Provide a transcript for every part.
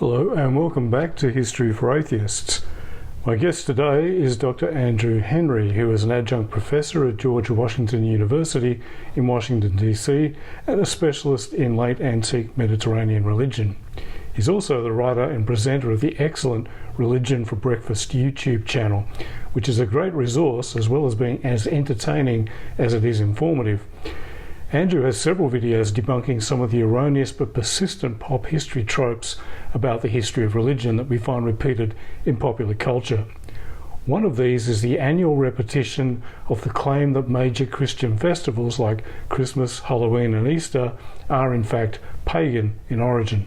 Hello and welcome back to History for Atheists. My guest today is Dr. Andrew Henry, who is an adjunct professor at George Washington University in Washington DC and a specialist in late antique Mediterranean religion. He's also the writer and presenter of the excellent Religion for Breakfast YouTube channel, which is a great resource as well as being as entertaining as it is informative. Andrew has several videos debunking some of the erroneous but persistent pop history tropes about the history of religion that we find repeated in popular culture. One of these is the annual repetition of the claim that major Christian festivals like Christmas, Halloween and Easter are in fact pagan in origin.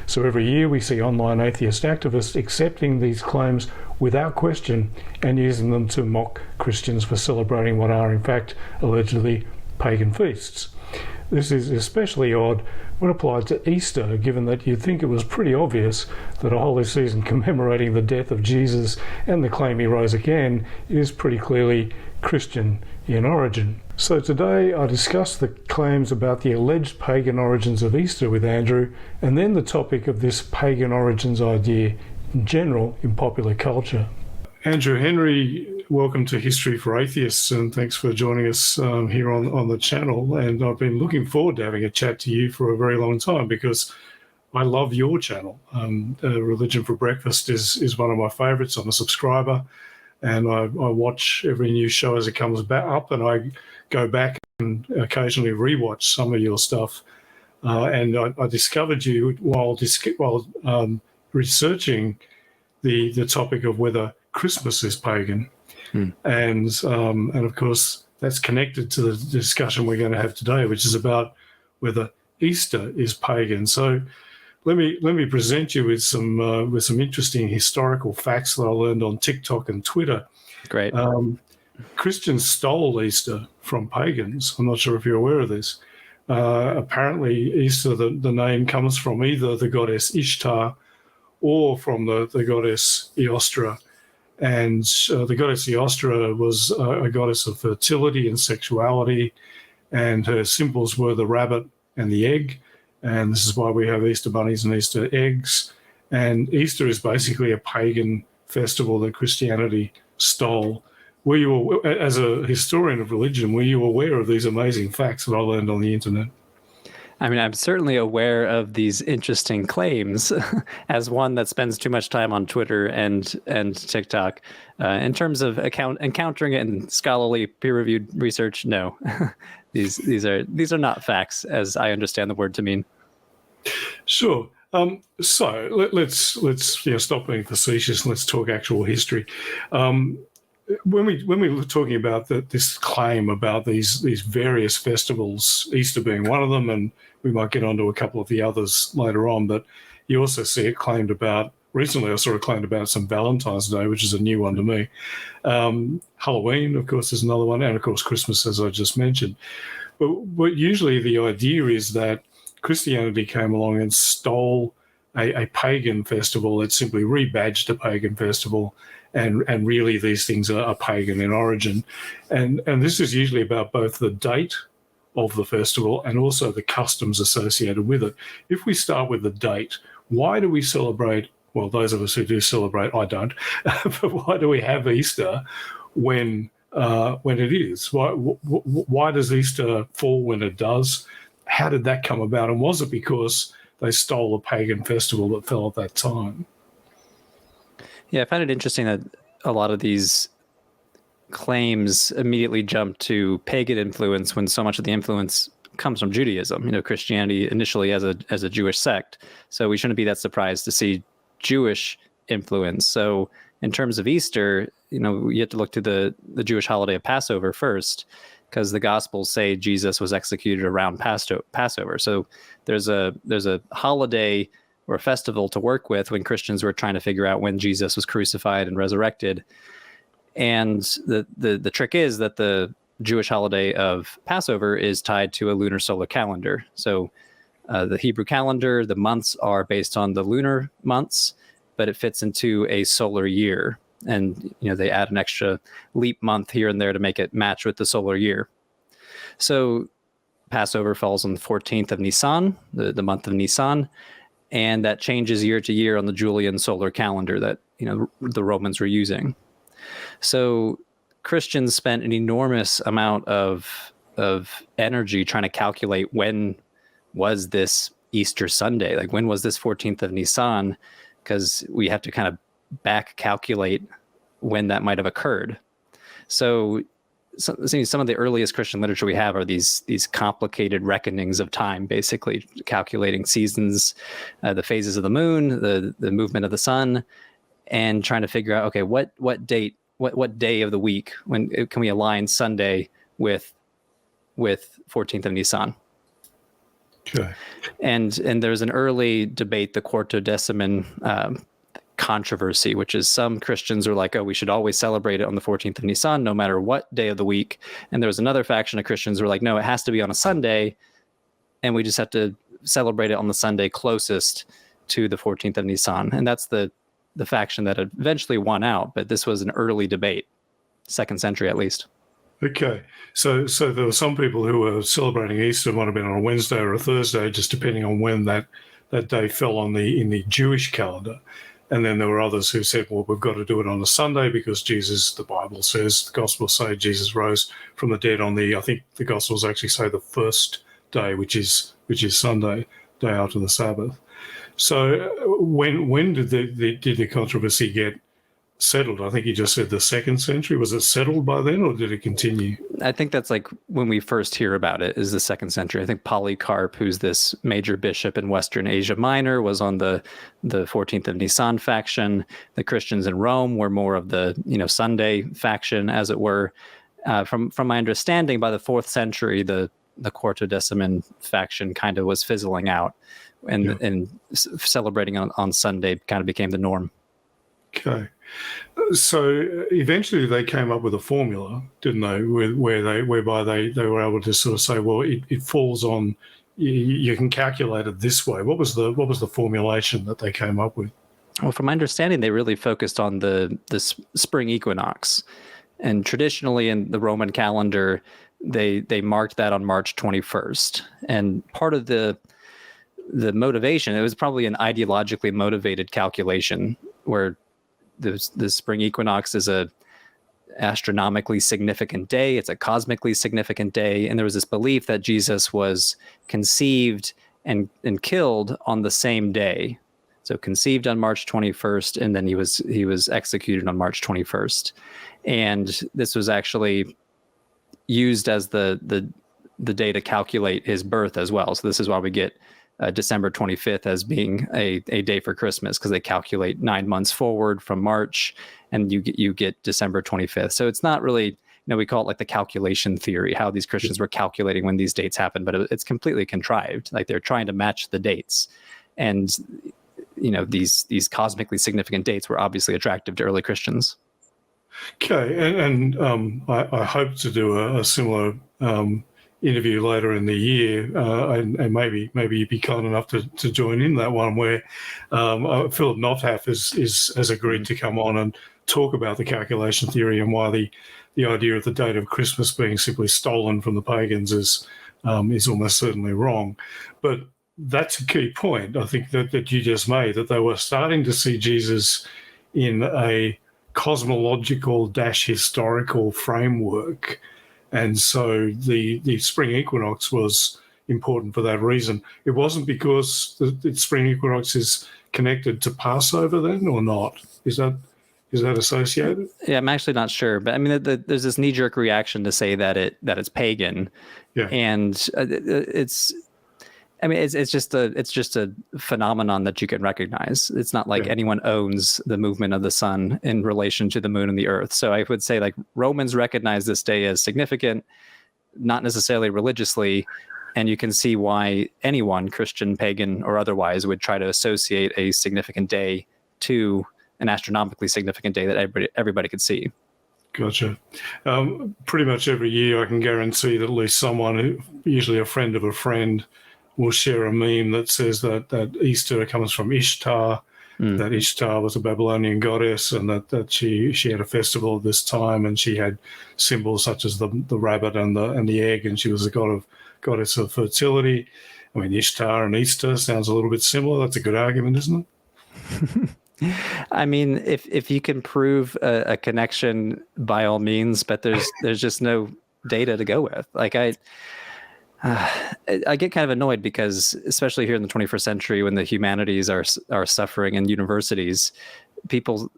So every year we see online atheist activists accepting these claims without question and using them to mock Christians for celebrating what are in fact allegedly pagan feasts. This is especially odd when applied to Easter, given that you'd think it was pretty obvious that a holy season commemorating the death of Jesus and the claim he rose again is pretty clearly Christian in origin. So today I discuss the claims about the alleged pagan origins of Easter with Andrew, and then the topic of this pagan origins idea in general in popular culture. Andrew Henry, welcome to History for Atheists, and thanks for joining us here on the channel. And I've been looking forward to having a chat to you for a very long time because I love your channel. Religion for Breakfast is one of my favourites. I'm a subscriber, and I watch every new show as it comes back up, and I go back and occasionally rewatch some of your stuff. And I discovered you while researching the topic of whether Christmas is pagan. And of course that's connected to the discussion we're going to have today, which is about whether Easter is pagan. So let me present you with some interesting historical facts that I learned on TikTok and Twitter. Great. Christians stole Easter from pagans. I'm not sure if you're aware of this. Apparently Easter, the name comes from either the goddess Ishtar or from the goddess Eostra. And the goddess Eostra was a goddess of fertility and sexuality, and her symbols were the rabbit and the egg. And this is why we have Easter bunnies and Easter eggs. And Easter is basically a pagan festival that Christianity stole. Were you, as a historian of religion, were you aware of these amazing facts that I learned on the internet? I mean, I'm certainly aware of these interesting claims as one that spends too much time on Twitter and TikTok. In terms of encountering it in scholarly peer-reviewed research, no. These are not facts as I understand the word to mean. Sure. So let's stop being facetious and let's talk actual history. When we were talking about this claim about these various festivals, Easter being one of them, and we might get onto a couple of the others later on, but you also see it claimed about, recently I saw it claimed about some Valentine's Day, which is a new one to me. Halloween, of course, is another one, and of course Christmas, as I just mentioned. But usually the idea is that Christianity came along and stole a pagan festival that simply rebadged a pagan festival, and really these things are pagan in origin. And this is usually about both the date of the festival and also the customs associated with it. If we start with the date, why do we celebrate, well, those of us who do celebrate, I don't, but why do we have Easter when it is? Why does Easter fall when it does? How did that come about? And was it because they stole a pagan festival that fell at that time? Yeah, I find it interesting that a lot of these claims immediately jump to pagan influence when so much of the influence comes from Judaism. You know, Christianity initially as a Jewish sect, so we shouldn't be that surprised to see Jewish influence. So in terms of Easter, you know, you have to look to the Jewish holiday of Passover first, because the Gospels say Jesus was executed around Passover. So there's a holiday or a festival to work with when Christians were trying to figure out when Jesus was crucified and resurrected. And the trick is that the Jewish holiday of Passover is tied to a lunar solar calendar. So the Hebrew calendar, the months are based on the lunar months, but it fits into a solar year. And, you know, they add an extra leap month here and there to make it match with the solar year. So Passover falls on the 14th of Nisan, the month of Nisan. and that changes year to year on the Julian solar calendar that the Romans were using. So Christians spent an enormous amount of energy trying to calculate when was this Easter Sunday, like when was this 14th of Nisan, because we have to kind of back calculate when that might have occurred. So some of the earliest Christian literature we have are these complicated reckonings of time, basically calculating seasons, the phases of the moon, the movement of the sun, and trying to figure out, okay, what day of the week, when can we align Sunday with 14th of Nisan? Okay. And there's an early debate, the Quartodeciman controversy, which is some Christians are like, oh, we should always celebrate it on the 14th of Nisan, no matter what day of the week. And there was another faction of Christians who were like, no, it has to be on a Sunday, and we just have to celebrate it on the Sunday closest to the 14th of Nisan. And that's the faction that eventually won out, but this was an early debate, 2nd century at least. Okay, so there were some people who were celebrating Easter, might have been on a Wednesday or a Thursday, just depending on when that day fell in the Jewish calendar. And then there were others who said, well, we've got to do it on a Sunday because Jesus, the Bible says, the Gospels say Jesus rose from the dead on I think the Gospels actually say the first day, which is Sunday, day after the Sabbath. So when did the controversy get settled? I think you just said the 2nd century. Was it settled by then, or did it continue? I think that's like when we first hear about it is the 2nd century. I think Polycarp, who's this major bishop in Western Asia Minor, was on the 14th of Nisan faction. The Christians in Rome were more of the Sunday faction, as it were. From my understanding, by the 4th century, the Quartodeciman faction kind of was fizzling out, and celebrating on Sunday kind of became the norm. Okay. So eventually they came up with a formula, didn't they, whereby they were able to sort of say, well, it falls on, you can calculate it this way. What was the formulation that they came up with? Well, from my understanding, they really focused on the spring equinox. And traditionally in the Roman calendar, they marked that on March 21st. And part of the motivation, it was probably an ideologically motivated calculation, where the spring equinox is a astronomically significant day. It's a cosmically significant day. And there was this belief that Jesus was conceived and killed on the same day. So conceived on March 21st, and then he was executed on March 21st. And this was actually used as the day to calculate his birth as well. So this is why we get December 25th as being a day for Christmas, because they calculate 9 months forward from March, and you get December 25th. So it's not really, we call it like the calculation theory, how these Christians were calculating when these dates happened, but it's completely contrived. Like they're trying to match the dates, and these cosmically significant dates were obviously attractive to early Christians. Okay, and I hope to do a similar interview later in the year, and maybe you'd be kind enough to join in that one, where Philip Nothaff has agreed to come on and talk about the calculation theory and why the idea of the date of Christmas being simply stolen from the pagans is almost certainly wrong. But that's a key point, I think, that you just made, that they were starting to see Jesus in a cosmological - historical framework. And so the spring equinox was important for that reason. It wasn't because the spring equinox is connected to Passover then, or not? Is that associated? Yeah, I'm actually not sure, but I mean, there's this knee-jerk reaction to say that it's pagan, and it's just a phenomenon that you can recognize. It's not like anyone owns the movement of the sun in relation to the moon and the earth. So I would say, like, Romans recognize this day as significant, not necessarily religiously, and you can see why anyone, Christian, pagan, or otherwise, would try to associate a significant day to an astronomically significant day that everybody could see. Gotcha. Pretty much every year I can guarantee that at least someone, usually a friend of a friend, will share a meme that says that Easter comes from Ishtar, that Ishtar was a Babylonian goddess, and that she had a festival at this time, and she had symbols such as the rabbit and the egg, and she was a goddess of fertility. I mean, Ishtar and Easter sounds a little bit similar. That's a good argument, isn't it? I mean, if you can prove a connection, by all means, but there's just no data to go with. Like I get kind of annoyed because, especially here in the 21st century, when the humanities are suffering in universities, people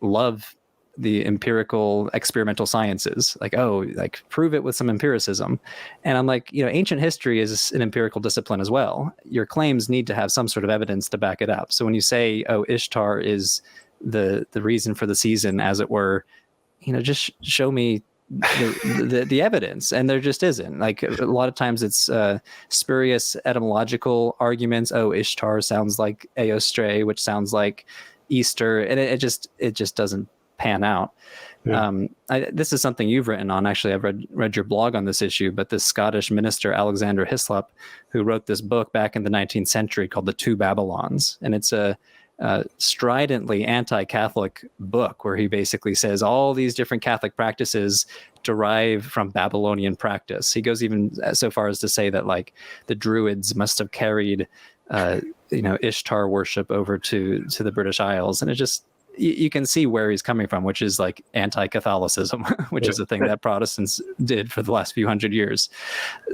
love the empirical experimental sciences. Like, oh, like prove it with some empiricism. And I'm like, ancient history is an empirical discipline as well. Your claims need to have some sort of evidence to back it up. So when you say, oh, Ishtar is the reason for the season, as it were, just show me the evidence, and there just isn't. Like, a lot of times it's spurious etymological arguments. Oh, Ishtar sounds like Eostre, which sounds like Easter, and it just doesn't pan out. Yeah. This is something you've written on. Actually, I've read your blog on this issue, but this Scottish minister, Alexander Hislop, who wrote this book back in the 19th century called The Two Babylons, and it's a stridently anti-Catholic book where he basically says all these different Catholic practices derive from Babylonian practice. He goes even so far as to say that, like, the Druids must have carried Ishtar worship over to the British Isles, and it just, you can see where he's coming from, which is like anti-Catholicism, which is a thing that Protestants did for the last few hundred years.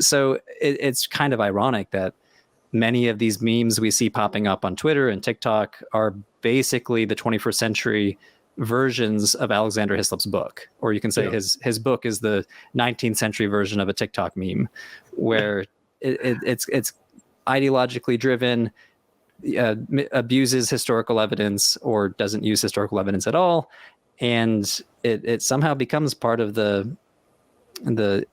So it's kind of ironic that many of these memes we see popping up on Twitter and TikTok are basically the 21st century versions of Alexander Hislop's book. Or you can say his book is the 19th century version of a TikTok meme, where it's ideologically driven, abuses historical evidence or doesn't use historical evidence at all, and it somehow becomes part of the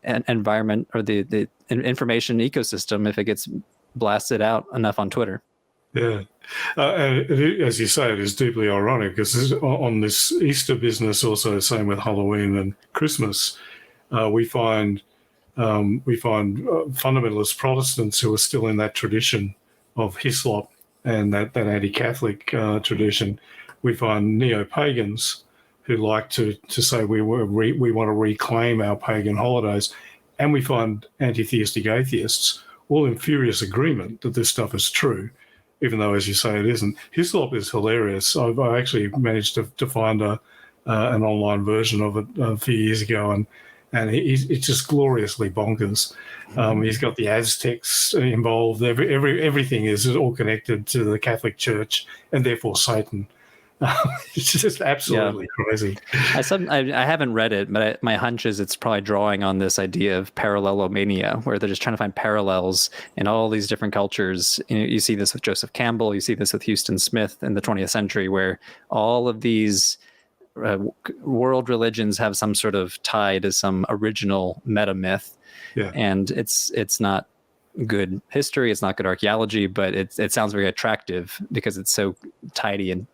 environment or the information ecosystem if it gets blasted out enough on Twitter. Yeah, and as you say, it is deeply ironic because on this Easter business, also same with Halloween and Christmas, we find fundamentalist Protestants who are still in that tradition of Hislop and that anti-Catholic tradition. We find neo-pagans who like to say we want to reclaim our pagan holidays, and we find anti-theistic atheists all in furious agreement that this stuff is true, even though, as you say, it isn't. Hislop is hilarious. I actually managed to find an online version of it a few years ago, and it's just gloriously bonkers. He's got the Aztecs involved. Everything is all connected to the Catholic Church and therefore Satan. It's just absolutely crazy. I haven't read it, but my hunch is it's probably drawing on this idea of parallelomania, where they're just trying to find parallels in all these different cultures. You see this with Joseph Campbell. You see this with Houston Smith in the 20th century, where all of these world religions have some sort of tie to some original meta myth. Yeah. And it's not good history, it's not good archaeology, but it sounds very attractive because it's so tidy and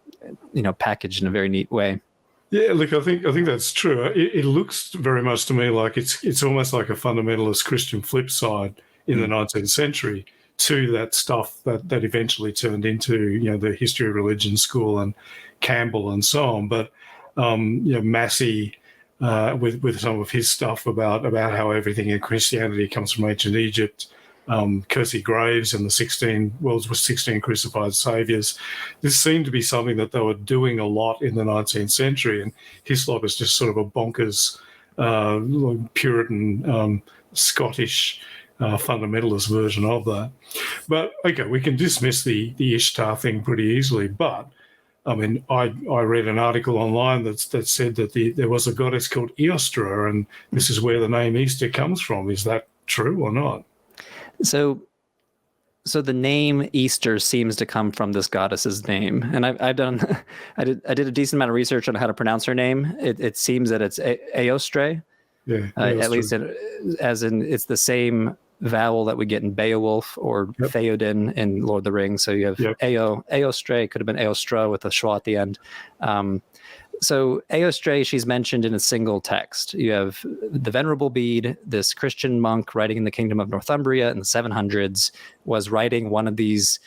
packaged in a very neat way. Yeah, look, I think that's true. It looks very much to me like it's almost like a fundamentalist Christian flip side in the 19th century to that stuff that eventually turned into the history of religion school and Campbell and so on. But Massey with some of his stuff about how everything in Christianity comes from ancient Egypt. Kersey Graves and the world's 16 crucified saviors. This seemed to be something that they were doing a lot in the 19th century, and Hislop is just sort of a bonkers Puritan Scottish fundamentalist version of that. But okay, we can dismiss the Ishtar thing pretty easily, but I mean, I read an article online that said that there was a goddess called Eostre, and this is where the name Easter comes from. Is that true or not? So the name Easter seems to come from this goddess's name, and I did a decent amount of research on how to pronounce her name. It seems that it's Eostre. Yeah, at least as in it's the same vowel that we get in Beowulf or Theoden in Lord of the Rings. So you have Eostre, could have been Eostra with a schwa at the end. So Eostre, she's mentioned in a single text. You have the Venerable Bede, this Christian monk writing in the Kingdom of Northumbria in the 700s, was writing one of these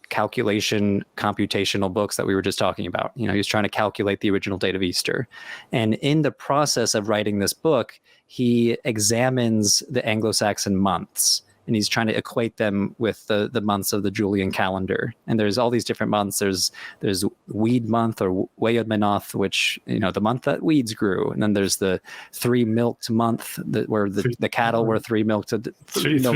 computational books that we were just talking about. He was trying to calculate the original date of Easter. And in the process of writing this book, he examines the Anglo-Saxon months and he's trying to equate them with the months of the Julian calendar. And there's all these different months. There's weed month, or Weyod Menoth, which, the month that weeds grew. And then there's the 3 milked month, where the cattle were 3 milked. Three milk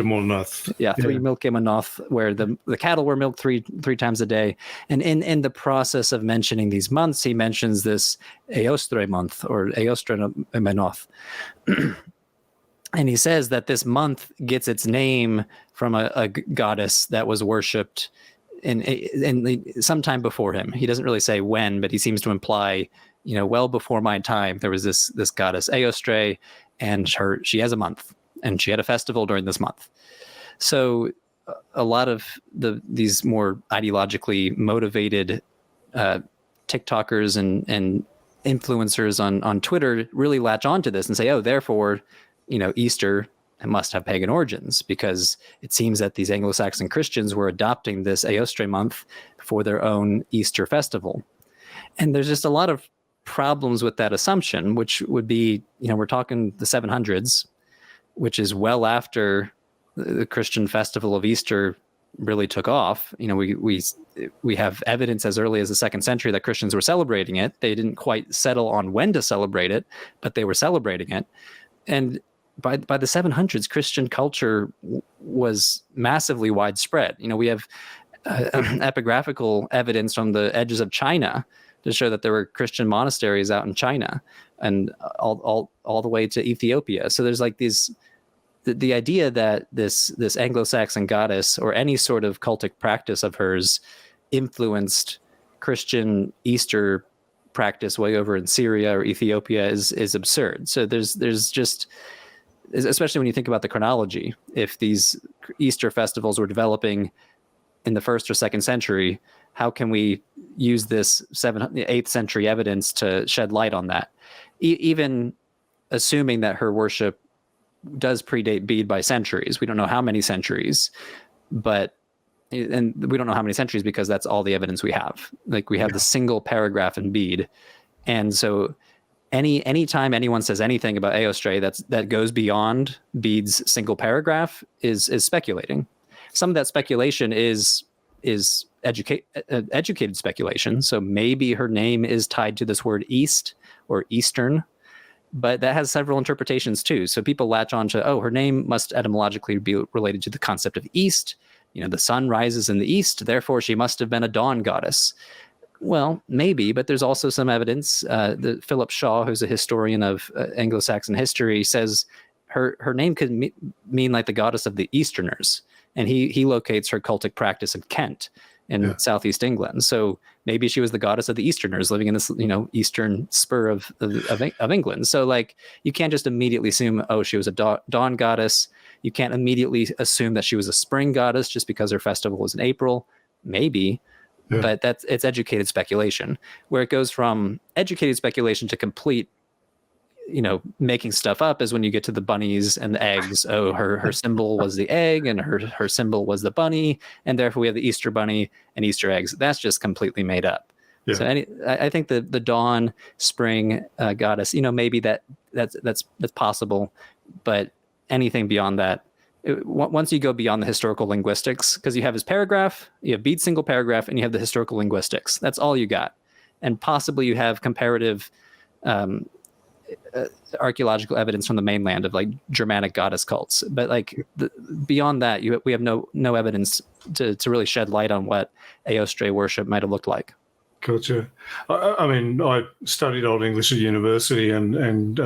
month. Yeah, 3 milk menoth, where the cattle were milked three times a day. And in the process of mentioning these months, he mentions this Eostre month, or Eostre Menoth. And he says that this month gets its name from a goddess that was worshipped in sometime before him. He doesn't really say when, but he seems to imply, well before my time, there was this goddess Eostre, and she has a month, and she had a festival during this month. So a lot of these more ideologically motivated TikTokers and influencers on Twitter really latch onto this and say, oh, therefore, Easter must have pagan origins, because it seems that these Anglo-Saxon Christians were adopting this Eostre month for their own Easter festival. And there's just a lot of problems with that assumption, which would be, we're talking the 700s, which is well after the Christian festival of Easter really took off. We have evidence as early as the 2nd century that Christians were celebrating it. They didn't quite settle on when to celebrate it, but they were celebrating it. And by the 700s, Christian culture was massively widespread. We have epigraphical evidence from the edges of China to show that there were Christian monasteries out in China, and all the way to Ethiopia. So there's like the idea that this Anglo-Saxon goddess, or any sort of cultic practice of hers, influenced Christian Easter practice way over in Syria or Ethiopia is absurd. So there's just, especially when you think about the chronology, if these Easter festivals were developing in the 1st or 2nd century, how can we use this 8th century evidence to shed light on that? Even assuming that her worship does predate Bede by centuries. We don't know how many centuries, and we don't know how many centuries because that's all the evidence we have. Like, we have the single paragraph in Bede. And so anytime anyone says anything about Eostre that goes beyond Bede's single paragraph is speculating. Some of that speculation is educated speculation. So maybe her name is tied to this word East or Eastern, but that has several interpretations too. So people latch on to, her name must etymologically be related to the concept of East. The sun rises in the East, therefore she must have been a dawn goddess. Well, maybe, but there's also some evidence that Philip Shaw, who's a historian of Anglo-Saxon history, says her name could mean like the goddess of the Easterners. And he locates her cultic practice in Kent in southeast England. So maybe she was the goddess of the Easterners living in this, eastern spur of England. So like, you can't just immediately assume, she was a dawn goddess. You can't immediately assume that she was a spring goddess just because her festival was in April. Maybe, but it's educated speculation. Where it goes from educated speculation to complete, making stuff up is when you get to the bunnies and the eggs. Her symbol was the egg, and her symbol was the bunny, and therefore we have the Easter bunny and Easter eggs. That's just completely made up. Yeah. So I think the dawn, spring goddess, maybe that's possible, but anything beyond that, once you go beyond the historical linguistics, because you have his paragraph, you have Bede's single paragraph, and you have the historical linguistics. That's all you got. And possibly you have comparative archaeological evidence from the mainland of like Germanic goddess cults. But like beyond that, we have no evidence to really shed light on what Eostre worship might have looked like. Gotcha. I mean, I studied Old English at university and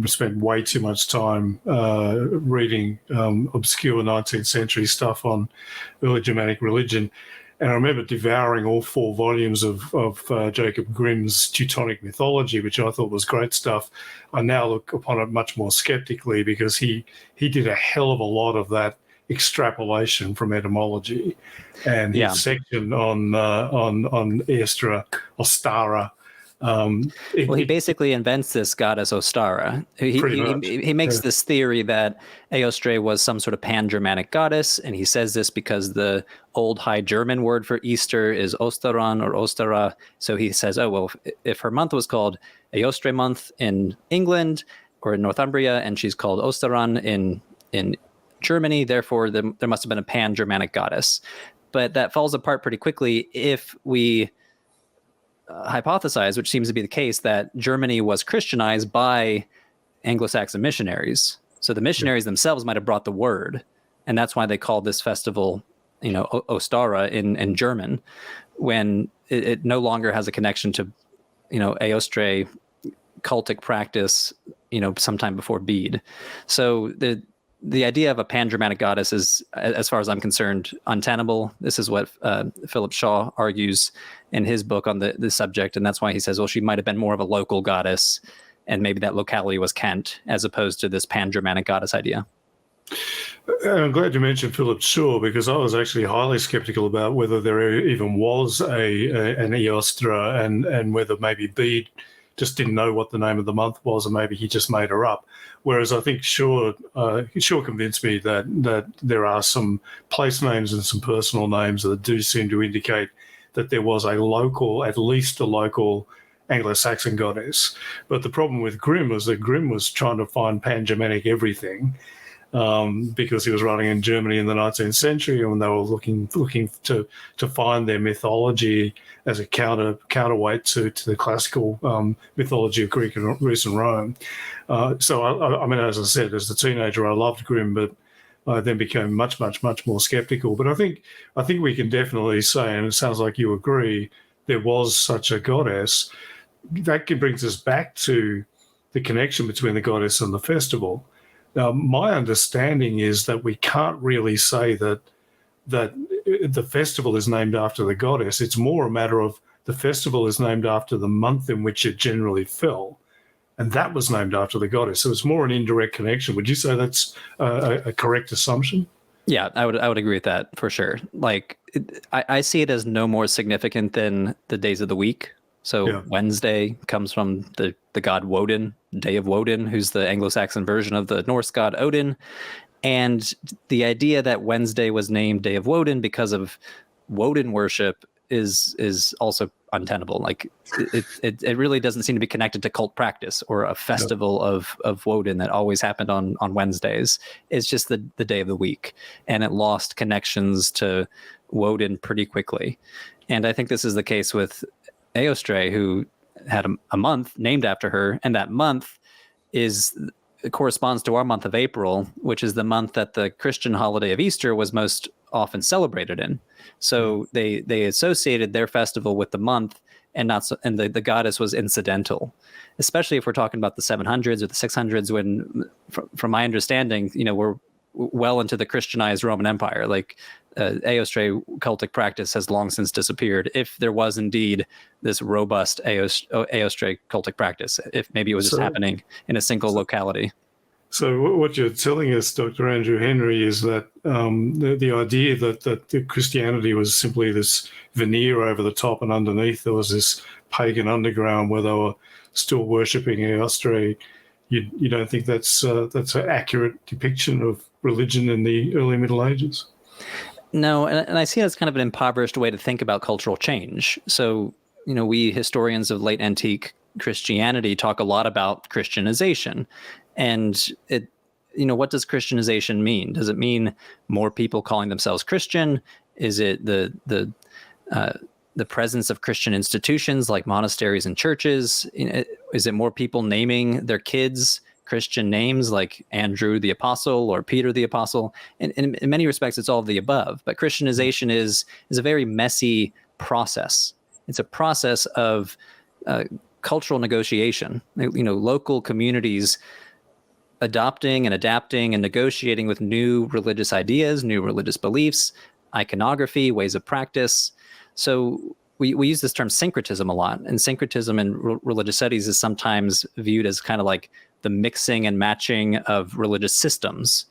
spent way too much time reading obscure 19th century stuff on early Germanic religion. And I remember devouring all 4 volumes of Jacob Grimm's Teutonic mythology, which I thought was great stuff. I now look upon it much more skeptically because he did a hell of a lot of that extrapolation from etymology, and his section on Eostre, Ostara. He basically invents this goddess Ostara. He makes this theory that Eostre was some sort of pan-Germanic goddess, and he says this because the old High German word for Easter is Osteran or Ostara. So he says, if her month was called Eostre month in England or in Northumbria, and she's called Osteran in Germany, therefore there must have been a pan-Germanic goddess. But that falls apart pretty quickly if we hypothesize, which seems to be the case, that Germany was Christianized by Anglo-Saxon missionaries. So the missionaries themselves might have brought the word, and that's why they called this festival, Ostara in German, when it no longer has a connection to, Eostre cultic practice, sometime before Bede. So the idea of a pan-Germanic goddess is, as far as I'm concerned, untenable. This is what Philip Shaw argues in his book on the subject, and that's why he says, well, she might have been more of a local goddess, and maybe that locality was Kent, as opposed to this pan-Germanic goddess idea. And I'm glad you mentioned Philip Shaw, because I was actually highly skeptical about whether there even was an Eostra, and whether maybe Bede just didn't know what the name of the month was, and maybe he just made her up. Whereas I think Shaw convinced me that there are some place names and some personal names that do seem to indicate that there was at least a local Anglo-Saxon goddess. But the problem with Grimm was that Grimm was trying to find pan-Germanic everything, because he was writing in Germany in the 19th century, and they were looking to find their mythology as a counterweight to the classical mythology of Greece and Rome. So I mean, as I said, as a teenager, I loved Grimm, but I then became much more skeptical. But I think we can definitely say, and it sounds like you agree, there was such a goddess. That brings us back to the connection between the goddess and the festival. Now, my understanding is that we can't really say that the festival is named after the goddess. It's more a matter of the festival is named after the month in which it generally fell, and that was named after the goddess. So it's more an indirect connection. Would you say that's a correct assumption? Yeah, I would agree with that for sure. Like, I see it as no more significant than the days of the week. So Wednesday comes from the god Woden, Day of Woden, who's the Anglo-Saxon version of the Norse god Odin. And the idea that Wednesday was named Day of Woden because of Woden worship is also untenable. Like, it really doesn't seem to be connected to cult practice or a festival of Woden that always happened on Wednesdays. It's just the day of the week, and it lost connections to Woden pretty quickly. And I think this is the case with Eostre, who had a month named after her, and that month corresponds to our month of April, which is the month that the Christian holiday of Easter was most often celebrated in. So they associated their festival with the month, and the goddess was incidental, especially if we're talking about the 700s or the 600s, when, from my understanding, we're well into the Christianized Roman Empire. Like, Eostre cultic practice has long since disappeared, if there was indeed this robust Eostre cultic practice, if maybe it was just happening in a single locality. So what you're telling us, Dr. Andrew Henry, is that the idea that Christianity was simply this veneer over the top, and underneath there was this pagan underground where they were still worshipping Eostre. You don't think that's an accurate depiction of religion in the early Middle Ages? No, and I see it as kind of an impoverished way to think about cultural change. So, we historians of late antique Christianity talk a lot about Christianization. And what does Christianization mean? Does it mean more people calling themselves Christian? Is it the presence of Christian institutions like monasteries and churches? Is it more people naming their kids Christian names like Andrew the Apostle or Peter the Apostle? And in many respects, it's all of the above. But Christianization is a very messy process. It's a process of cultural negotiation. Local communities adopting and adapting and negotiating with new religious ideas, new religious beliefs, iconography, ways of practice. So we use this term syncretism a lot, and syncretism in religious studies is sometimes viewed as kind of like the mixing and matching of religious systems,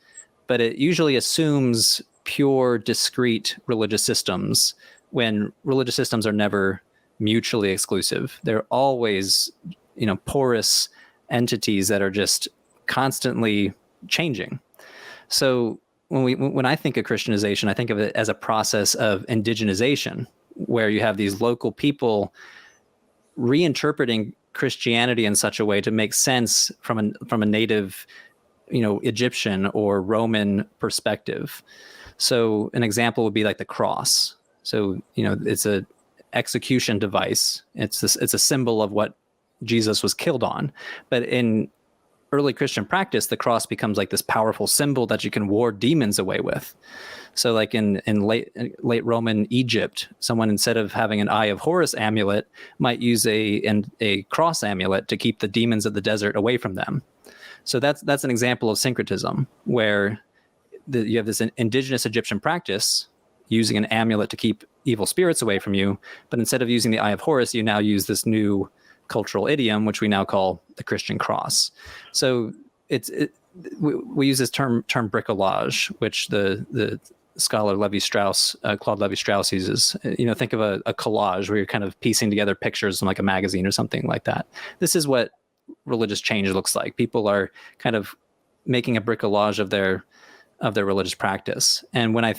but it usually assumes pure, discrete religious systems, when religious systems are never mutually exclusive. They're always, porous entities that are just constantly changing. So when I think of Christianization, I think of it as a process of indigenization, where you have these local people reinterpreting Christianity in such a way to make sense from a native Egyptian or Roman perspective. So an example would be like the cross. So, it's a execution device. It's a symbol of what Jesus was killed on. But in early Christian practice, the cross becomes like this powerful symbol that you can ward demons away with. So like in late Roman Egypt, someone, instead of having an Eye of Horus amulet, might use a cross amulet to keep the demons of the desert away from them. So that's an example of syncretism, where you have this indigenous Egyptian practice using an amulet to keep evil spirits away from you, but instead of using the Eye of Horus, you now use this new cultural idiom, which we now call the Christian cross. So we use this term bricolage, which the scholar Claude Levi-Strauss uses. Think of a collage where you're kind of piecing together pictures in like a magazine or something like that. This is what religious change looks like. People are kind of making a bricolage of their religious practice. And when I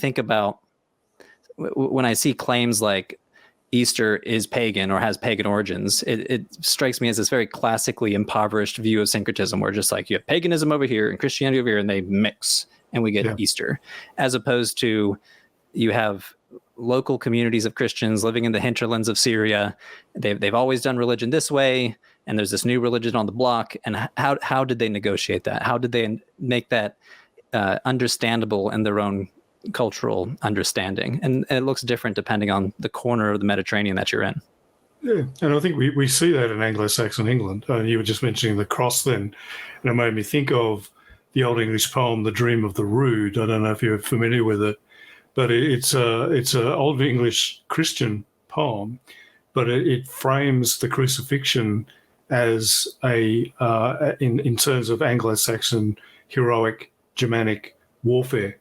see claims like Easter is pagan or has pagan origins, it strikes me as this very classically impoverished view of syncretism, where just like you have paganism over here and Christianity over here, and they mix and we get Easter, as opposed to you have local communities of Christians living in the hinterlands of Syria. They've always done religion this way, and there's this new religion on the block. And how did they negotiate that? How did they make that understandable in their own cultural understanding? And it looks different depending on the corner of the Mediterranean that you're in. Yeah, and I think we see that in Anglo-Saxon England. You were just mentioning the cross then, and it made me think of the Old English poem, The Dream of the Rood. I don't know if you're familiar with it, but it's a Old English Christian poem, but it frames the crucifixion as in terms of Anglo-Saxon heroic Germanic warfare.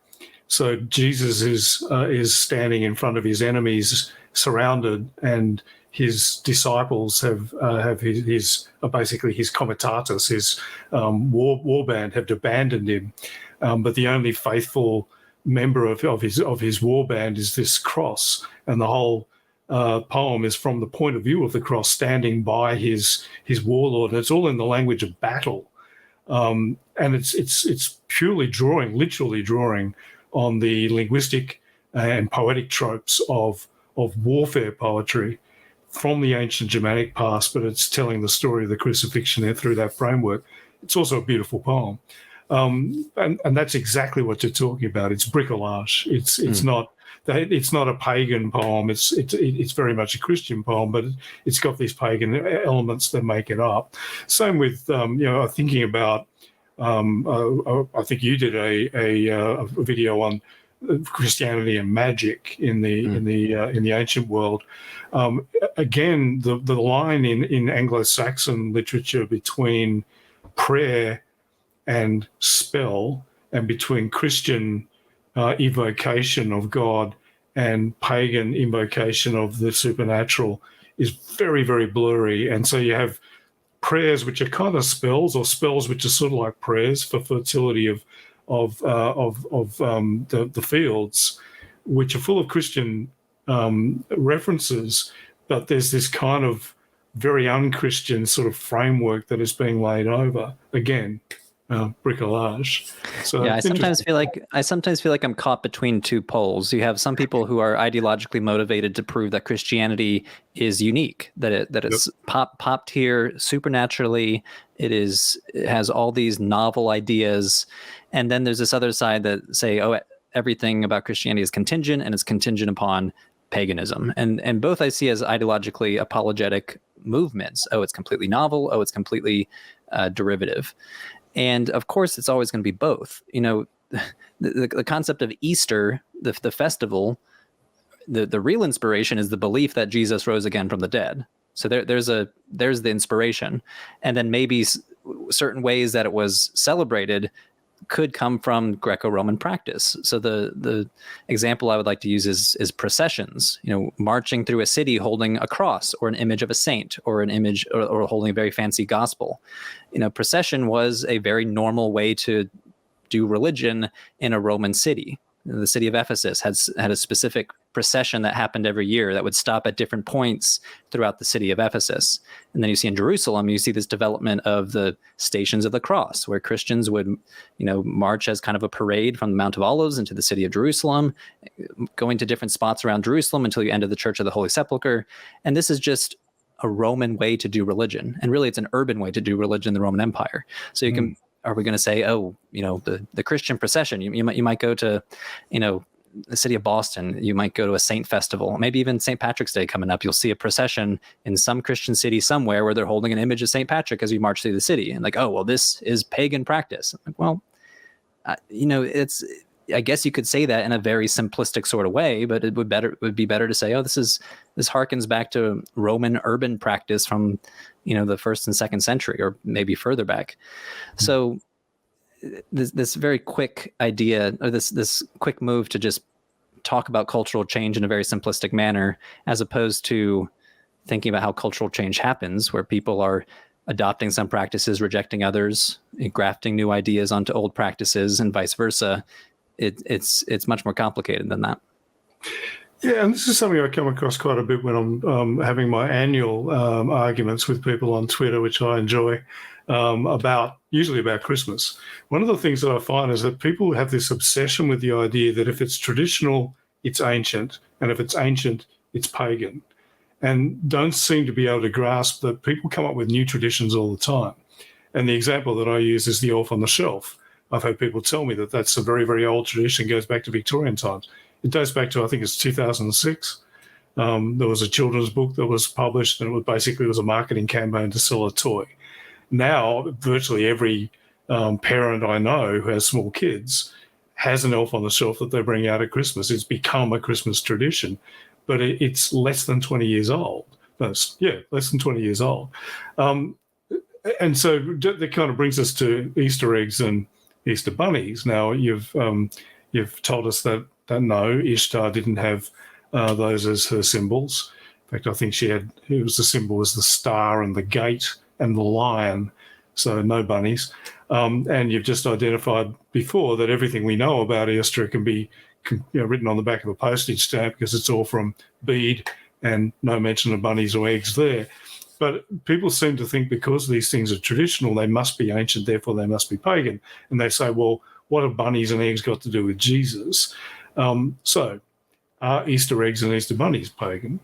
So Jesus is standing in front of his enemies, surrounded, and his disciples have basically his comitatus, his war band, have abandoned him. But the only faithful member of his war band is this cross, and the whole poem is from the point of view of the cross, standing by his warlord. And it's all in the language of battle, and it's purely literally drawing on the linguistic and poetic tropes of warfare poetry from the ancient Germanic past, but it's telling the story of the crucifixion there through that framework. It's also a beautiful poem. And that's exactly what you're talking about. It's bricolage. It's not a pagan poem. It's very much a Christian poem, but it's got these pagan elements that make it up. Same with thinking about. I think you did a video on Christianity and magic in the ancient world. Again, the line in Anglo-Saxon literature between prayer and spell, and between Christian evocation of God and pagan invocation of the supernatural, is very, very blurry. And so you have prayers which are kind of spells, or spells which are sort of like prayers for fertility of the fields, which are full of Christian references, but there's this kind of very unchristian sort of framework that is being laid over. Again, bricolage. So yeah, I sometimes feel like I'm caught between two poles. You have some people who are ideologically motivated to prove that Christianity is unique, that it's popped here supernaturally. It has all these novel ideas, and then there's this other side that say, oh, everything about Christianity is contingent, and it's contingent upon paganism. And both I see as ideologically apologetic movements. Oh, it's completely novel. Oh, it's completely derivative. And of course, it's always going to be both. The concept of Easter, the festival, the real inspiration is the belief that Jesus rose again from the dead. So there's the inspiration, and then maybe certain ways that it was celebrated could come from Greco-Roman practice. So the example I would like to use is processions. Marching through a city holding a cross or an image of a saint, or an image or holding a very fancy gospel. Procession was a very normal way to do religion in a Roman city. The city of Ephesus had a specific procession that happened every year that would stop at different points throughout the city of Ephesus. And then you see in Jerusalem, you see this development of the Stations of the Cross, where Christians would, march as kind of a parade from the Mount of Olives into the city of Jerusalem, going to different spots around Jerusalem until you enter the Church of the Holy Sepulchre. And this is just a Roman way to do religion. And really, it's an urban way to do religion in the Roman Empire. So you can, are we going to say, the Christian procession, you might go to, the city of Boston, you might go to a saint festival, maybe even St. Patrick's Day coming up. You'll see a procession in some Christian city somewhere where they're holding an image of St. Patrick as you march through the city. And like, oh, well, this is pagan practice. Like, well, I guess you could say that in a very simplistic sort of way, but it would be better to say, oh, this harkens back to Roman urban practice from, the 1st and 2nd century, or maybe further back. So this very quick idea, or this quick move to just talk about cultural change in a very simplistic manner, as opposed to thinking about how cultural change happens, where people are adopting some practices, rejecting others, grafting new ideas onto old practices, and vice versa. It's much more complicated than that. Yeah, and this is something I come across quite a bit when I'm having my annual arguments with people on Twitter, which I enjoy, usually about Christmas. One of the things that I find is that people have this obsession with the idea that if it's traditional, it's ancient, and if it's ancient, it's pagan, and don't seem to be able to grasp that people come up with new traditions all the time. And the example that I use is the elf on the shelf. I've had people tell me that that's a very, very old tradition, goes back to Victorian times. It goes back to, I think it's 2006. There was a children's book that was published, and it was a marketing campaign to sell a toy. Now, virtually every parent I know who has small kids has an elf on the shelf that they bring out at Christmas. It's become a Christmas tradition, but it's less than 20 years old. Less than 20 years old. And so that kind of brings us to Easter eggs and Easter bunnies. Now, you've told us that no, Ishtar didn't have those as her symbols. In fact, I think the symbol was the star and the gate and the lion, so no bunnies. And you've just identified before that everything we know about Easter can be written on the back of a postage stamp, because it's all from bead and no mention of bunnies or eggs there. But people seem to think because these things are traditional, they must be ancient, therefore they must be pagan. And they say, well, what have bunnies and eggs got to do with Jesus? So are Easter eggs and Easter bunnies pagan?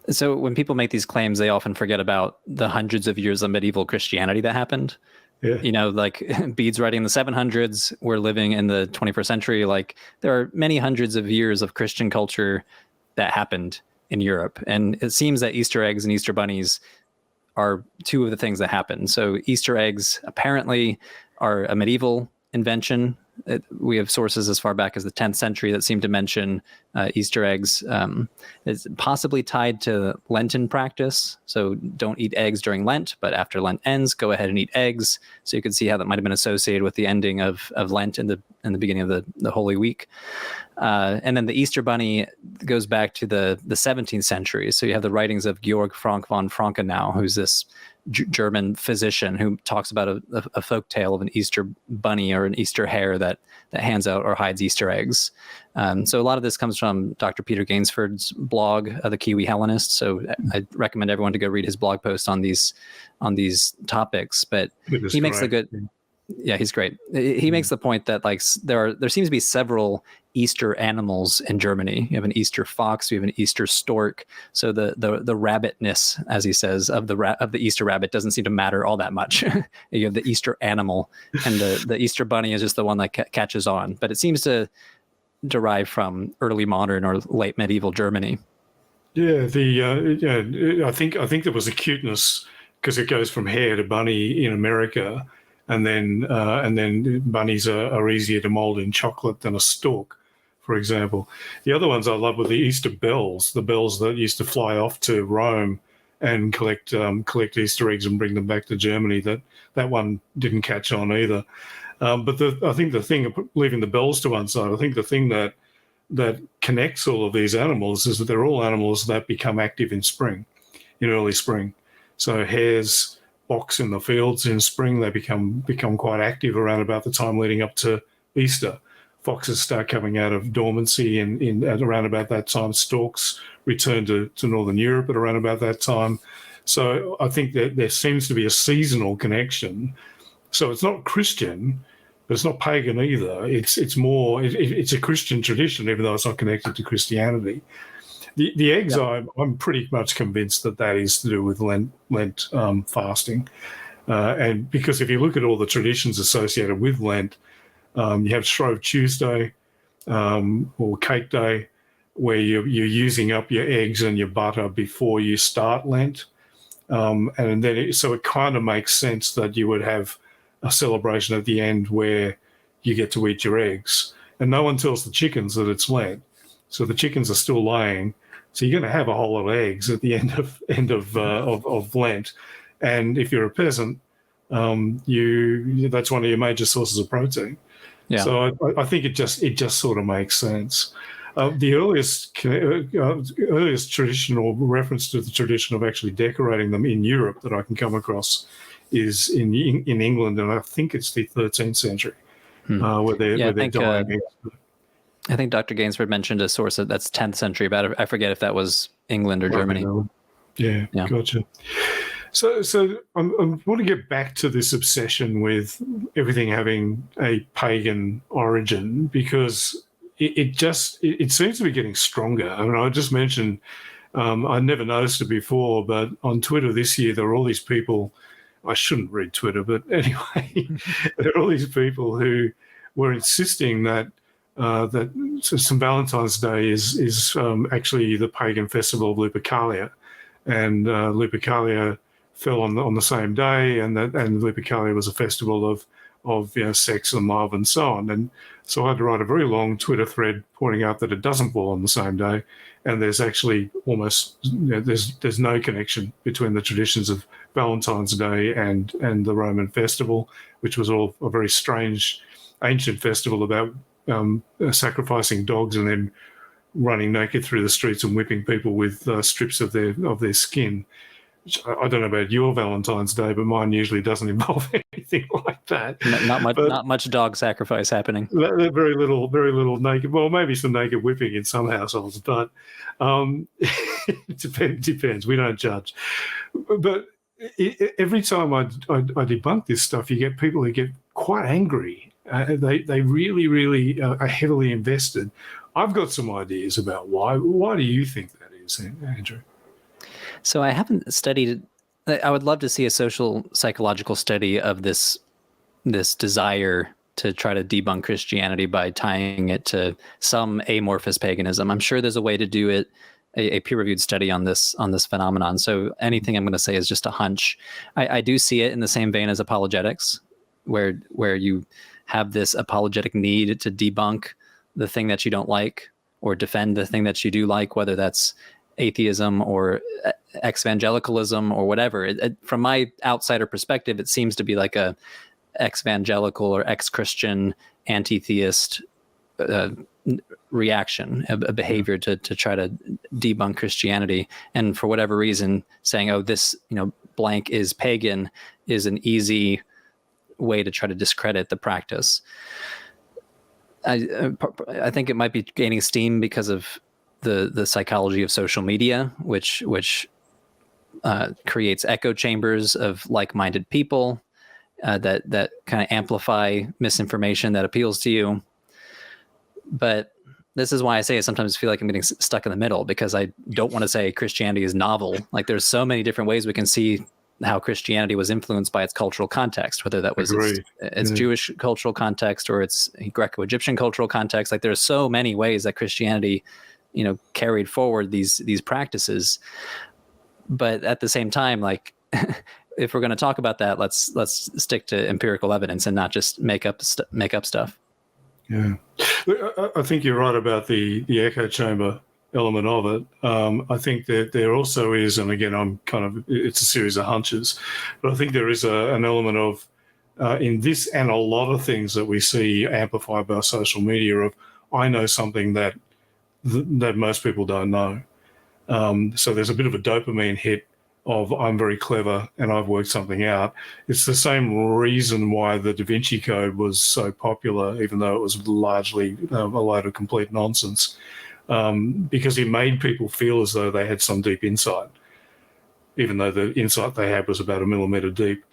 So when people make these claims, they often forget about the hundreds of years of medieval Christianity that happened. Yeah. Like Bede's writing in the 700s, we're living in the 21st century. Like there are many hundreds of years of Christian culture that happened in Europe. And it seems that Easter eggs and Easter bunnies are two of the things that happen. So Easter eggs apparently are a medieval invention. We have sources as far back as the 10th century that seem to mention Easter eggs. It's possibly tied to Lenten practice. So don't eat eggs during Lent, but after Lent ends, go ahead and eat eggs. So you can see how that might have been associated with the ending of Lent in the beginning of the Holy Week. And then the Easter bunny goes back to the 17th century. So you have the writings of Georg Frank von Frankenau, who's this German physician who talks about a folk tale of an Easter bunny or an Easter hare that hands out or hides Easter eggs. So a lot of this comes from Dr. Peter Gainsford's blog, The Kiwi Hellenist. So I recommend everyone to go read his blog post on these topics. But he makes the good. Yeah, he's great. He makes the point that like there seems to be several Easter animals in Germany. You have an Easter fox, you have an Easter stork. So the rabbitness, as he says, of the Easter rabbit doesn't seem to matter all that much. You have the Easter animal, and the Easter bunny is just the one that catches on. But it seems to derive from early modern or late medieval Germany. Yeah, I think there was a cuteness because it goes from hare to bunny in America. And then bunnies are easier to mold in chocolate than a stork, for example. The other ones I love were the Easter bells, the bells that used to fly off to Rome and collect Easter eggs and bring them back to Germany. That one didn't catch on either. But I think the thing, leaving the bells to one side, I think the thing that connects all of these animals is that they're all animals that become active in spring, in early spring. So hares box in the fields in spring, they become quite active around about the time leading up to Easter. foxes start coming out of dormancy at around about that time. Storks return to Northern Europe at around about that time. So I think that there seems to be a seasonal connection. So it's not Christian, but it's not pagan either. It's a Christian tradition, even though it's not connected to Christianity. The eggs, yeah. I'm pretty much convinced that is to do with Lent fasting. And because if you look at all the traditions associated with Lent, you have Shrove Tuesday or Cake Day, where you're using up your eggs and your butter before you start Lent. And then so it kind of makes sense that you would have a celebration at the end where you get to eat your eggs. And no one tells the chickens that it's Lent. So the chickens are still laying. So you're going to have a whole lot of eggs at the end of Lent. And if you're a peasant, that's one of your major sources of protein. Yeah. So I think it just sort of makes sense. The earliest traditional reference to the tradition of actually decorating them in Europe that I can come across is in England, and I think it's the 13th century, where they're dyeing eggs. I think Dr. Gainsford mentioned a source that's 10th century, but I forget if that was England or Germany. Yeah, gotcha. So I want to get back to this obsession with everything having a pagan origin, because it seems to be getting stronger. I mean, I just mentioned, I never noticed it before, but on Twitter this year, there are all these people. I shouldn't read Twitter, but anyway, there are all these people who were insisting that St. Valentine's Day is actually the pagan festival of Lupercalia, and Lupercalia fell on the same day, and Lupercalia was a festival of sex and love and so on. And so I had to write a very long Twitter thread pointing out that it doesn't fall on the same day, and there's actually almost there's no connection between the traditions of Valentine's Day and the Roman festival, which was all a very strange ancient festival about sacrificing dogs and then running naked through the streets and whipping people with strips of their skin. I don't know about your Valentine's Day, but mine usually doesn't involve anything like that. Not much dog sacrifice happening. Very little naked. Well, maybe some naked whipping in some households, but it depends. We don't judge. But every time I debunk this stuff, you get people who get quite angry. They really, really are heavily invested. I've got some ideas about why. Why do you think that is, Andrew? So I haven't studied. I would love to see a social psychological study of this desire to try to debunk Christianity by tying it to some amorphous paganism. I'm sure there's a way to do it, a peer-reviewed study on this phenomenon. So anything I'm going to say is just a hunch. I do see it in the same vein as apologetics, where you have this apologetic need to debunk the thing that you don't like or defend the thing that you do like, whether that's atheism or ex-evangelicalism or whatever. From my outsider perspective, it seems to be like a ex-evangelical or ex-Christian anti-theist reaction, a behavior to try to debunk Christianity. And for whatever reason, saying, oh, this blank is pagan is an easy way to try to discredit the practice. I think it might be gaining steam because of the psychology of social media, which creates echo chambers of like-minded people that kind of amplify misinformation that appeals to you. But this is why I say I sometimes feel like I'm getting stuck in the middle, because I don't want to say Christianity is novel. Like, there's so many different ways we can see how Christianity was influenced by its cultural context, whether that was its Jewish cultural context or its Greco-Egyptian cultural context. Like, there's so many ways that Christianity carried forward these practices. But at the same time, like, if we're going to talk about that, let's stick to empirical evidence and not just make up stuff. Yeah, I think you're right about the echo chamber element of it. I think that there also is, and again, it's a series of hunches, but I think there is an element of in this and a lot of things that we see amplified by social media of, I know something that most people don't know. So there's a bit of a dopamine hit of I'm very clever and I've worked something out. It's the same reason why the Da Vinci Code was so popular, even though it was largely a load of complete nonsense, because it made people feel as though they had some deep insight, even though the insight they had was about a millimetre deep.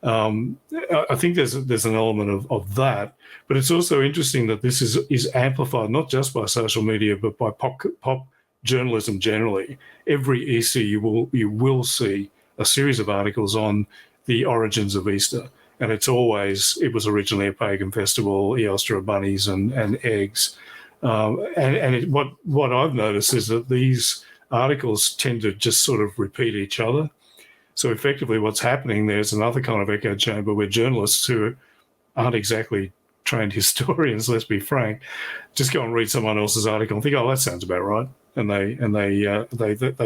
I think there's an element of that, but it's also interesting that this is amplified not just by social media but by pop journalism generally. Every EC you will see a series of articles on the origins of Easter, and it was originally a pagan festival, Easter of bunnies and eggs, what I've noticed is that these articles tend to just sort of repeat each other. So effectively what's happening there is another kind of echo chamber where journalists who aren't exactly trained historians, let's be frank, just go and read someone else's article and think, oh, that sounds about right. And they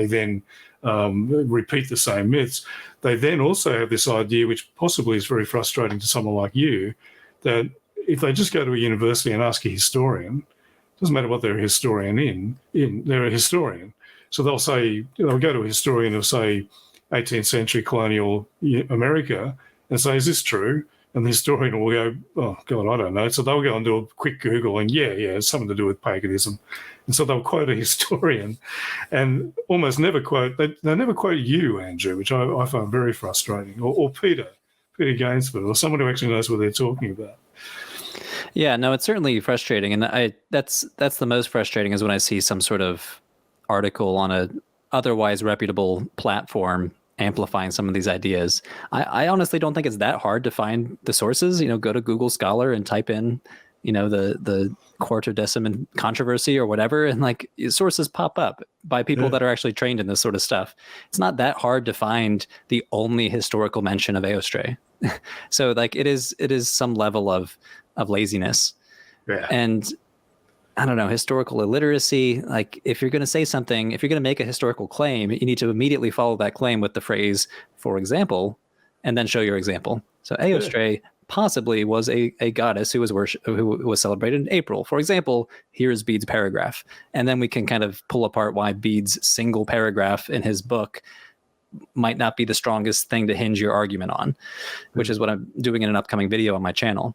then repeat the same myths. They then also have this idea, which possibly is very frustrating to someone like you, that if they just go to a university and ask a historian, it doesn't matter what they're a historian in, they're a historian. So they'll go to a historian of, say, 18th century colonial America and say, is this true? And the historian will go, oh, God, I don't know. So they'll go and do a quick Google and, yeah, it's something to do with paganism. And so they'll quote a historian and almost never quote, they never quote you, Andrew, which I find very frustrating, or Peter Gainsford, or someone who actually knows what they're talking about. Yeah, no, it's certainly frustrating. And that's the most frustrating is when I see some sort of article on a otherwise reputable platform amplifying some of these ideas. I honestly don't think it's that hard to find the sources. Go to Google Scholar and type in, the quartodeciman controversy or whatever, and like sources pop up by people that are actually trained in this sort of stuff. It's not that hard to find the only historical mention of Aostray. So like it is some level of laziness. Yeah. And I don't know, historical illiteracy. Like if you're going to say something, if you're going to make a historical claim, you need to immediately follow that claim with the phrase, for example, and then show your example. So Aostray possibly was a goddess who was celebrated in April. For example, here's Bede's paragraph. And then we can kind of pull apart why Bede's single paragraph in his book might not be the strongest thing to hinge your argument on, which is what I'm doing in an upcoming video on my channel.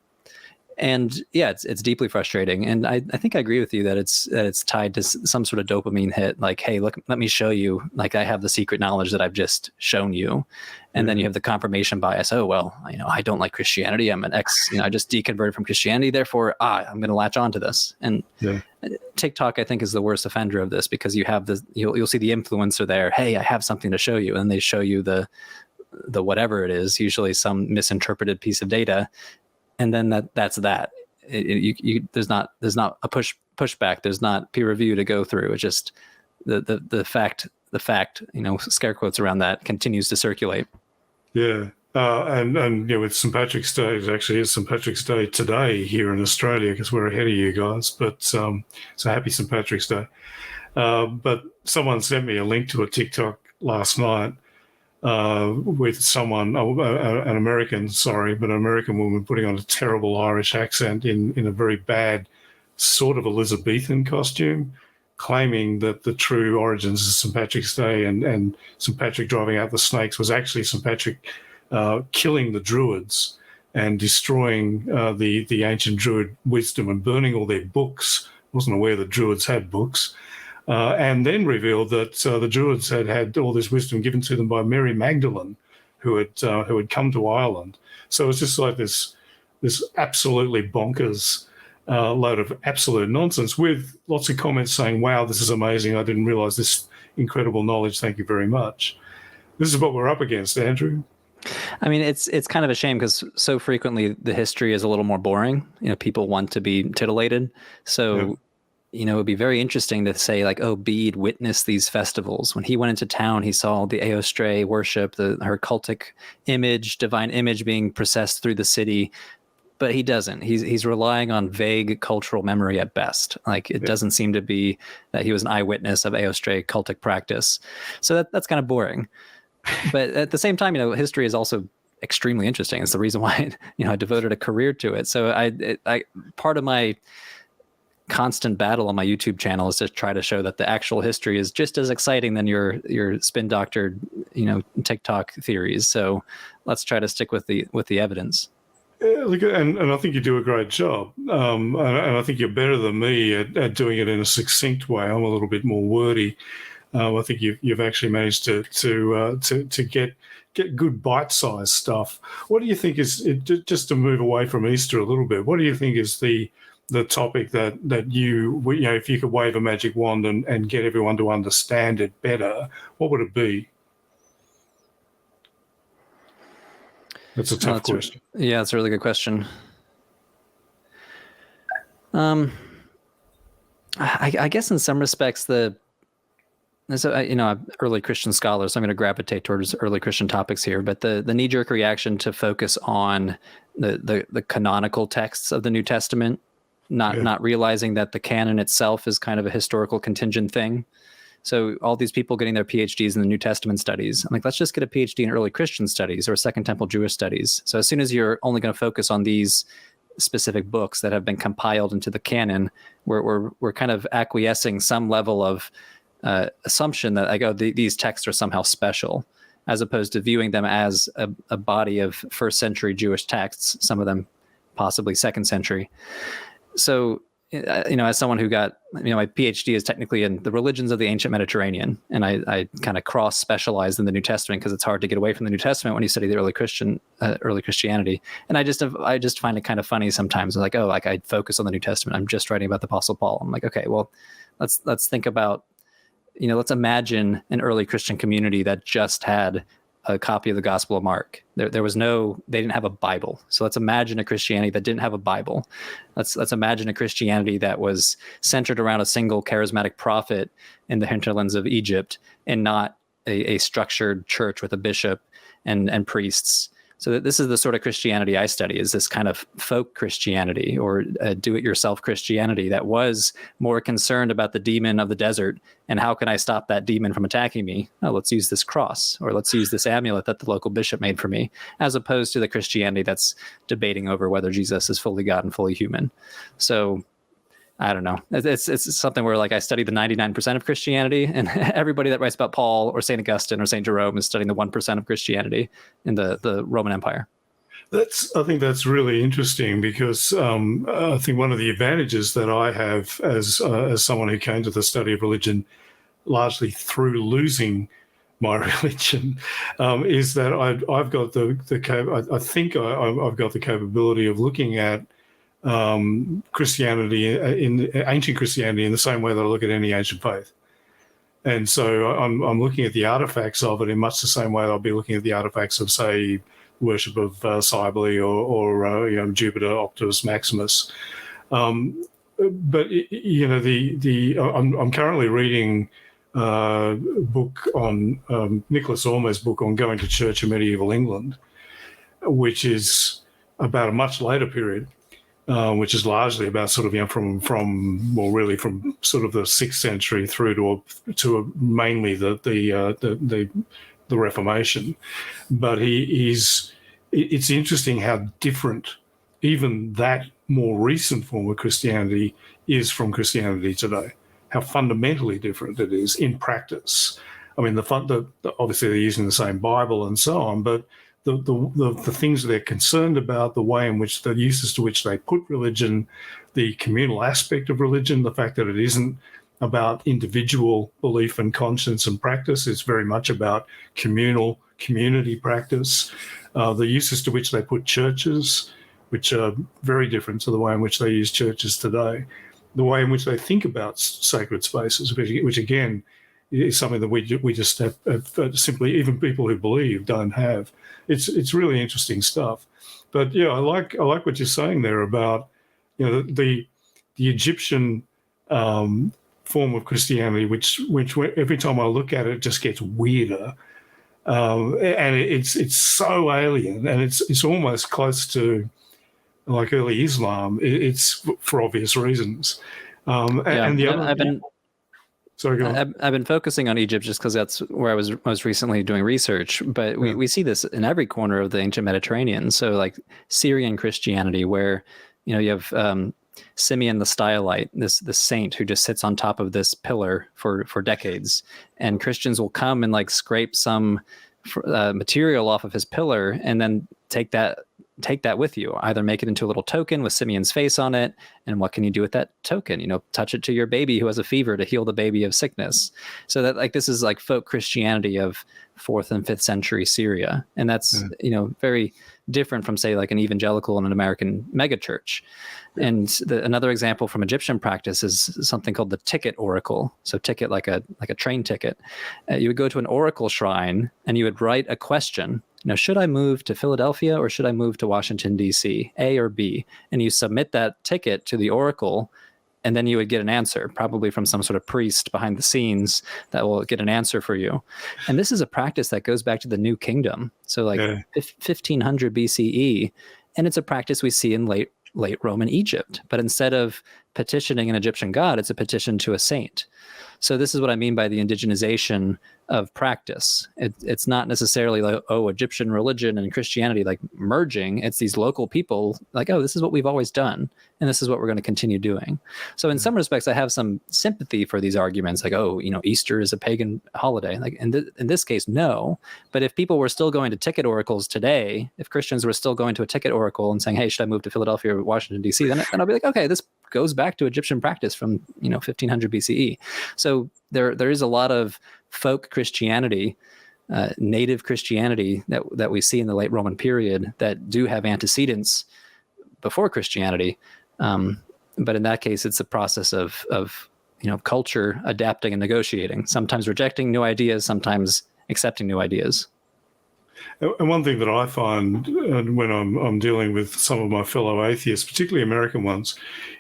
And yeah, it's deeply frustrating. And I think I agree with you that it's tied to some sort of dopamine hit. Like, hey, look, let me show you. Like, I have the secret knowledge that I've just shown you. And then you have the confirmation bias. Oh, well, I don't like Christianity. I'm an I just deconverted from Christianity. Therefore, I'm going to latch on to this. And TikTok, I think, is the worst offender of this, because you have you'll see the influencer there. Hey, I have something to show you. And they show you the whatever it is, usually some misinterpreted piece of data. And then that's that. There's not a pushback. There's not peer review to go through. It's just the fact, scare quotes around that continues to circulate. Yeah. And with St. Patrick's Day, it's St. Patrick's Day today here in Australia, because we're ahead of you guys. But so happy St. Patrick's Day. But someone sent me a link to a TikTok last night with someone, an American woman putting on a terrible Irish accent in a very bad sort of Elizabethan costume, claiming that the true origins of St. Patrick's Day and St. Patrick driving out the snakes was actually St. Patrick killing the Druids and destroying the ancient Druid wisdom and burning all their books. I wasn't aware that Druids had books. And then revealed that the Druids had all this wisdom given to them by Mary Magdalene, who had come to Ireland. So it's just like this absolutely bonkers load of absolute nonsense, with lots of comments saying, "Wow, this is amazing! I didn't realise this incredible knowledge. Thank you very much." This is what we're up against, Andrew. I mean, it's kind of a shame, because so frequently the history is a little more boring. People want to be titillated, so. Yeah. It would be very interesting to say, like, oh, Bede witnessed these festivals. When he went into town, he saw the Aostray worship, her cultic image, divine image being processed through the city. But he doesn't. He's relying on vague cultural memory at best. Like, it doesn't seem to be that he was an eyewitness of Aostray cultic practice. So that's kind of boring. But at the same time, history is also extremely interesting. It's the reason why I devoted a career to it. So I part of my constant battle on my YouTube channel is to try to show that the actual history is just as exciting than your spin doctored, TikTok theories. So let's try to stick with the evidence. Yeah, look, and I think you do a great job. And I think you're better than me at doing it in a succinct way. I'm a little bit more wordy. I think you've actually managed to get good bite-sized stuff. What do you think is, just to move away from Easter a little bit, what do you think is the topic that you if you could wave a magic wand and get everyone to understand it better, what would it be? That's a tough question. Yeah, that's a really good question. I guess in some respects early Christian scholars, so I'm going to gravitate towards early Christian topics here, but the knee-jerk reaction to focus on the canonical texts of the New Testament, not realizing that the canon itself is kind of a historical contingent thing. So all these people getting their PhDs in the New Testament studies, I'm like, let's just get a PhD in early Christian studies or Second Temple Jewish studies. So as soon as you're only going to focus on these specific books that have been compiled into the canon, we're kind of acquiescing some level of assumption that these texts are somehow special, as opposed to viewing them as a body of first century Jewish texts, some of them possibly second century. So, as someone who got, my PhD is technically in the religions of the ancient Mediterranean, and I kind of cross specialized in the New Testament because it's hard to get away from the New Testament when you study the early Christianity. And I just find it kind of funny sometimes. Like, I focus on the New Testament. I'm just writing about the Apostle Paul. I'm like, okay, well, let's think about, let's imagine an early Christian community that just had a copy of the Gospel of Mark. They didn't have a Bible. So let's imagine a Christianity that didn't have a Bible. Let's imagine a Christianity that was centered around a single charismatic prophet in the hinterlands of Egypt, and not a structured church with a bishop and priests. So this is the sort of Christianity I study, is this kind of folk Christianity, or do-it-yourself Christianity that was more concerned about the demon of the desert and how can I stop that demon from attacking me? Oh, let's use this cross, or let's use this amulet that the local bishop made for me, as opposed to the Christianity that's debating over whether Jesus is fully God and fully human. So I don't know. It's something where, like, I study the 99% of Christianity, and everybody that writes about Paul or St. Augustine or St. Jerome is studying the 1% of Christianity in the Roman Empire. I think that's really interesting, because I think one of the advantages that I have as someone who came to the study of religion largely through losing my religion is that I've got I think I've got the capability of looking at Christianity, in ancient Christianity, in the same way that I look at any ancient faith. And so I'm looking at the artifacts of it in much the same way that I'll be looking at the artifacts of, say, worship of Cybele or Jupiter, Octavius Maximus. But I'm currently reading a book on Nicholas Ormer's book on going to church in medieval England, which is about a much later period. Which is largely about sort of from sort of the 6th century through to mainly the Reformation. But it's interesting how different even that more recent form of Christianity is from Christianity today. How fundamentally different it is in practice. I mean, obviously they're using the same Bible and so on, but the things they're concerned about, the way in which the uses to which they put religion, the communal aspect of religion, the fact that it isn't about individual belief and conscience and practice, it's very much about community practice, the uses to which they put churches, which are very different to the way in which they use churches today, the way in which they think about sacred spaces, which again is something that we just have simply, even people who believe don't have. It's really interesting stuff. But yeah, I like what you're saying there about the Egyptian form of Christianity, which every time I look at it, just gets weirder, and it's so alien, and it's almost close to like early Islam. It's for obvious reasons. And the other. Sorry, go on. I've been focusing on Egypt just because that's where I was most recently doing research, but we see this in every corner of the ancient Mediterranean. So like Syrian Christianity, where you have Simeon the Stylite, this saint who just sits on top of this pillar for decades, and Christians will come and like scrape some material off of his pillar and then take that with you. Either make it into a little token with Simeon's face on it, and what can you do with that token? Touch it to your baby who has a fever to heal the baby of sickness. So that like this is like folk Christianity of 4th and 5th century Syria, and that's very different from say like an evangelical and an American megachurch. And another example from Egyptian practice is something called the ticket oracle. So ticket like a train ticket. You would go to an oracle shrine and you would write a question. Should I move to Philadelphia or should I move to Washington, D.C., A or B? And you submit that ticket to the oracle, and then you would get an answer, probably from some sort of priest behind the scenes that will get an answer for you. And this is a practice that goes back to the New Kingdom. So like 1500 BCE, and it's a practice we see in late Roman Egypt. But instead of petitioning an Egyptian god, it's a petition to a saint. So this is what I mean by the indigenization of practice. It's not necessarily like, Egyptian religion and Christianity like merging. It's these local people like, this is what we've always done, and this is what we're going to continue doing. So in some respects, I have some sympathy for these arguments like, Easter is a pagan holiday. Like in this case, no. But if people were still going to ticket oracles today, if Christians were still going to a ticket oracle and saying, hey, should I move to Philadelphia or Washington, D.C., then I'll be like, okay, this goes back to Egyptian practice from 1500 BCE. So there is a lot of folk Christianity, native Christianity that we see in the late Roman period that do have antecedents before Christianity. But in that case, it's a process of culture adapting and negotiating, sometimes rejecting new ideas, sometimes accepting new ideas. And one thing that I find when I'm dealing with some of my fellow atheists, particularly American ones,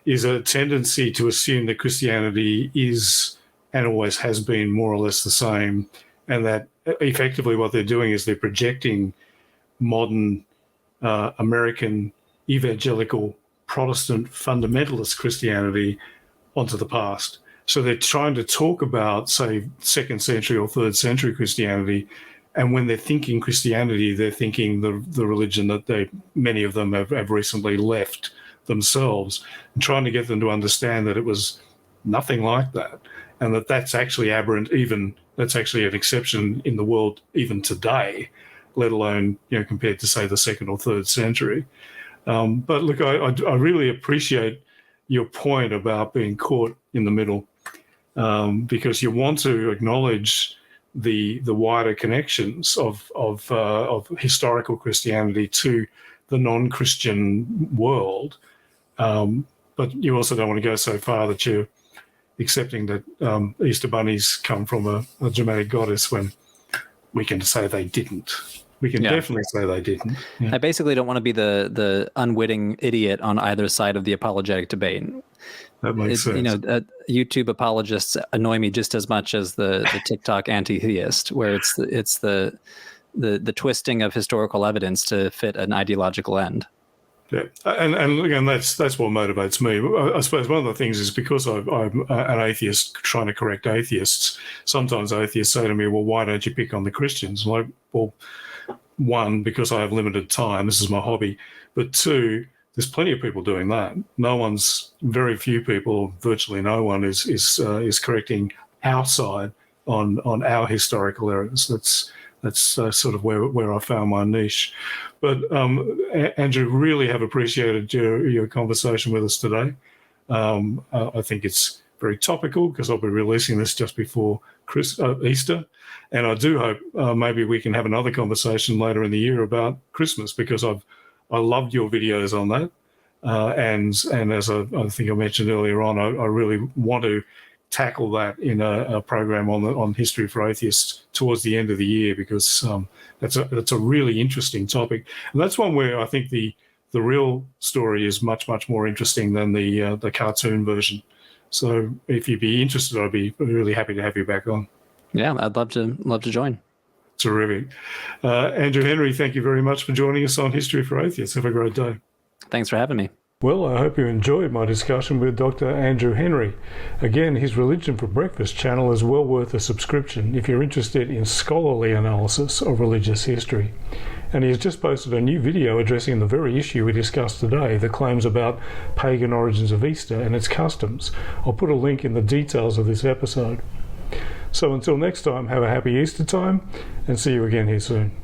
is a tendency to assume that Christianity is and always has been more or less the same, and that effectively what they're doing is they're projecting modern American evangelical Protestant fundamentalist Christianity onto the past. So they're trying to talk about, say, 2nd century or 3rd century Christianity, and when they're thinking Christianity, they're thinking the religion that many of them have recently left themselves, and trying to get them to understand that it was nothing like that, and that's actually aberrant. Even that's actually an exception in the world even today, let alone compared to say the 2nd or 3rd century. But look, I really appreciate your point about being caught in the middle, because you want to acknowledge the wider connections of historical Christianity to the non-Christian world, but you also don't want to go so far that you're accepting that Easter bunnies come from a Germanic goddess when we can say they didn't. We can definitely say they didn't. Yeah. I basically don't want to be the unwitting idiot on either side of the apologetic debate. That makes sense. YouTube apologists annoy me just as much as the TikTok anti-theist, where it's the twisting of historical evidence to fit an ideological end. Yeah, and again, that's what motivates me. I suppose one of the things is because I'm an atheist trying to correct atheists. Sometimes atheists say to me, "Well, why don't you pick on the Christians?" I'm like, well, one, because I have limited time. This is my hobby. But two, there's plenty of people doing that. Very few people, virtually no one is correcting our side on our historical errors. That's sort of where I found my niche. But Andrew, really have appreciated your conversation with us today. I think it's very topical because I'll be releasing this just before Easter. And I do hope maybe we can have another conversation later in the year about Christmas, because I loved your videos on that. And as I think I mentioned earlier on, I really want to tackle that in a program on History for Atheists towards the end of the year, because that's a really interesting topic. And that's one where I think the real story is much, much more interesting than the cartoon version. So if you'd be interested, I'd be really happy to have you back on. Yeah, I'd love to join. Terrific. Andrew Henry, thank you very much for joining us on History for Atheists. Have a great day. Thanks for having me. Well, I hope you enjoyed my discussion with Dr. Andrew Henry. Again, his Religion for Breakfast channel is well worth a subscription if you're interested in scholarly analysis of religious history. and he has just posted a new video addressing the very issue we discussed today, the claims about pagan origins of Easter and its customs. I'll put a link in the details of this episode. So until next time, have a happy Easter time, and see you again here soon.